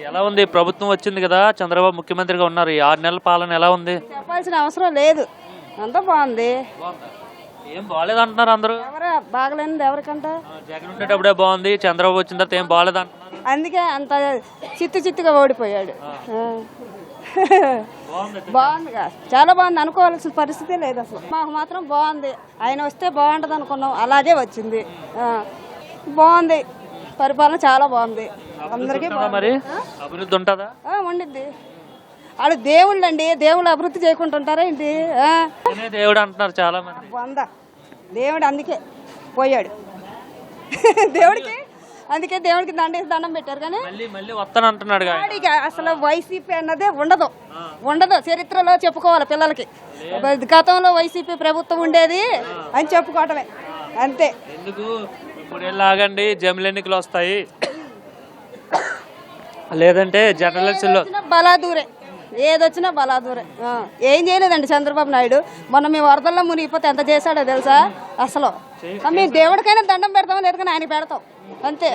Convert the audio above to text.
ఎలా ఉంది ప్రభుత్వం వచ్చింది కదా, చంద్రబాబు ముఖ్యమంత్రిగా ఉన్నారు, ఈ 6 నెలల పాలన ఎలా ఉంది? చెప్పాల్సిన అవసరం లేదు, అంతా బాగుంది. ఏం బాగాలేదు అంటున్నారు అందరూ. ఎవరు బాగలేనిది ఎవరికంట? జగన్ ఉండేటప్పుడే బాగుంది, చంద్రబాబు వచ్చిన తర్వాత ఏం బాగాలేదు అంటున్నారు. అందుకే అంత చిత్తుగా ఓడిపోయాడు. బాగుందిగా, చాలా బాగుంది, అనుకోవాల్సిన పరిస్థితే లేదు అసలు. మాకు మాత్రం బాగుంది, ఆయన వస్తే బాగుంటుంది అనుకున్నాం, అలాగే వచ్చింది. బాగుంది, పరిపాలన చాలా బాగుంది, అందరికీ మరి అభివృద్ధి ఉంటుందా? ఉండిద్ది. వాళ్ళు దేవుళ్ళు అండి, దేవుళ్ళు అభివృద్ధి చేయకుండా ఉంటారా ఏంటి? దేవుడు అంటున్నారు చాలా మంది. దేవుడు అందుకే పోయాడు. దేవుడికి అందుకే దేవుడికి దండం పెట్టారు. కానీ మళ్ళీ వస్తాను అంటున్నాడు. అసలు వైసీపీ అన్నదే ఉండదు చరిత్రలో చెప్పుకోవాలి పిల్లలకి. గతంలో వైసీపీ ప్రభుత్వం ఉండేది అని చెప్పుకోవటమే అంతే. ఎందుకు 3 ఏళ్ళు ఆగండి, జమిలి ఎన్నికలు వస్తాయి, లేదంటే జనరల్ ఎలక్షన్లో బలాదూరే, ఏదొచ్చినా బలాదూరే. ఏం చేయలేదండి చంద్రబాబు నాయుడు. మొన్న మేము వరదల్లో మునిగిపోతే ఎంత చేశాడో తెలుసా? అసలు మేము దేవుడికైనా దండం పెడతామో లేదు కానీ ఆయన పెడతాం అంతే.